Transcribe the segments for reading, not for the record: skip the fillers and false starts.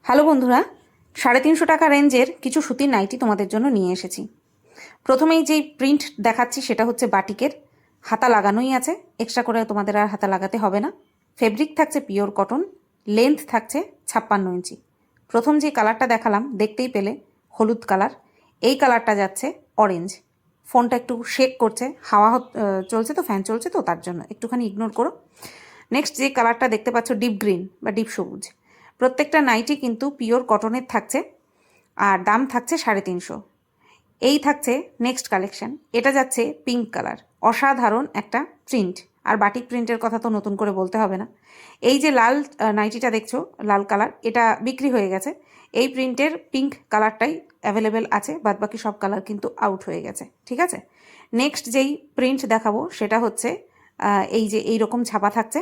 Hello বন্ধুরা, 350 টাকা রেঞ্জের কিছু সুতির নাইটি তোমাদের জন্য নিয়ে এসেছি। প্রথমেই যেই প্রিন্ট দেখাচ্ছি সেটা হচ্ছে বাটিকের, হাতা লাগানোই আছে, এক্সট্রা করে তোমাদের আর হাতা লাগাতে হবে না। ফেব্রিক থাকছে পিওর কটন, লেন্থ থাকছে 56 ইঞ্চি। প্রথম যে কালারটা দেখালাম দেখতেই পেলে হলুদ কালার, এই কালারটা যাচ্ছে অরেঞ্জ। ফোনটা একটু শেক করছে, হাওয়া চলছে তো, ফ্যান চলছে তো, তার জন্য একটুখানি ইগনোর করো। নেক্সট যে কালারটা দেখতে পাচ্ছ ডিপ গ্রিন বা ডিপ সবুজ। প্রত্যেকটা নাইটি কিন্তু পিওর কটনের থাকছে আর দাম থাকছে 350। এই থাকছে নেক্সট কালেকশন, এটা যাচ্ছে পিঙ্ক কালার, অসাধারণ একটা প্রিন্ট। আর বাটিক প্রিন্টের কথা তো নতুন করে বলতে হবে না। এই যে লাল নাইটিটা দেখছো, লাল কালার, এটা বিক্রি হয়ে গেছে। এই প্রিন্টের পিঙ্ক কালারটাই অ্যাভেলেবেল আছে, বাদবাকি সব কালার কিন্তু আউট হয়ে গেছে। ঠিক আছে, নেক্সট যেই প্রিন্ট দেখাবো সেটা হচ্ছে এই যে এইরকম ছাপা থাকছে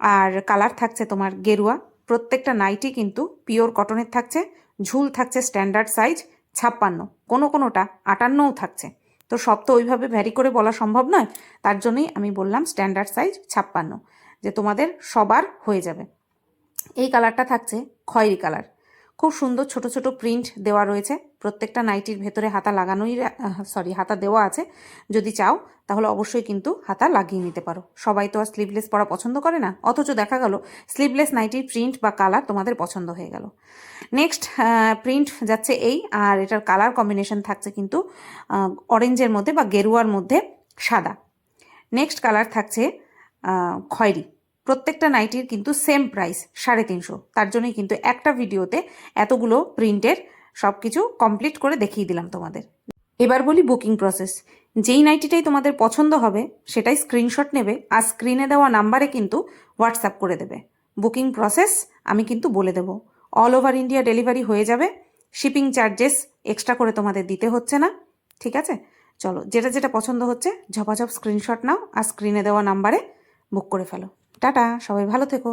আর কালার থাকছে তোমার গেরুয়া। প্রত্যেকটা নাইটি কিন্তু পিওর কটনের থাকছে, ঝুল থাকছে স্ট্যান্ডার্ড সাইজ 56, কোনোটা 58ও থাকছে। তো সব তো ওইভাবে ভ্যারি করে বলা সম্ভব নয়, তার জন্যই আমি বললাম স্ট্যান্ডার্ড সাইজ 56, যে তোমাদের সবার হয়ে যাবে। এই কালারটা থাকছে খয়েরি কালার, খুব সুন্দর ছোট ছোট প্রিন্ট দেওয়া রয়েছে। প্রত্যেকটা নাইটির ভেতরে হাতা লাগানোই হাতা দেওয়া আছে। যদি চাও তাহলে অবশ্যই কিন্তু হাতা লাগিয়ে নিতে পারো। সবাই তো আর স্লিভলেস পরা পছন্দ করে না, অথচ দেখা গেল স্লিভলেস নাইটির প্রিন্ট বা কালার তোমাদের পছন্দ হয়ে গেল। নেক্সট প্রিন্ট যাচ্ছে এই, আর এটার কালার কম্বিনেশন থাকছে কিন্তু অরেঞ্জের মধ্যে বা গেরুয়ার মধ্যে সাদা। নেক্সট কালার থাকছে খয়েরি। প্রত্যেকটা নাইটির কিন্তু সেম প্রাইস 350, তার জন্যই কিন্তু একটা ভিডিওতে এতগুলো প্রিন্টের সব কিছু কমপ্লিট করে দেখিয়ে দিলাম তোমাদের। এবার বলি বুকিং প্রসেস। যেই নাইটিটাই তোমাদের পছন্দ হবে সেটাই স্ক্রিনশট নেবে আর স্ক্রিনে দেওয়া নাম্বারে কিন্তু হোয়াটসঅ্যাপ করে দেবে। বুকিং প্রসেস আমি কিন্তু বলে দেবো, অল ওভার ইন্ডিয়া ডেলিভারি হয়ে যাবে, শিপিং চার্জেস এক্সট্রা করে তোমাদের দিতে হচ্ছে না। ঠিক আছে, চলো যেটা যেটা পছন্দ হচ্ছে ঝপাঝপ স্ক্রিনশট নাও আর স্ক্রিনে দেওয়া নাম্বারে বুক করে ফেলো। টাটা, সবাই ভালো থেকো।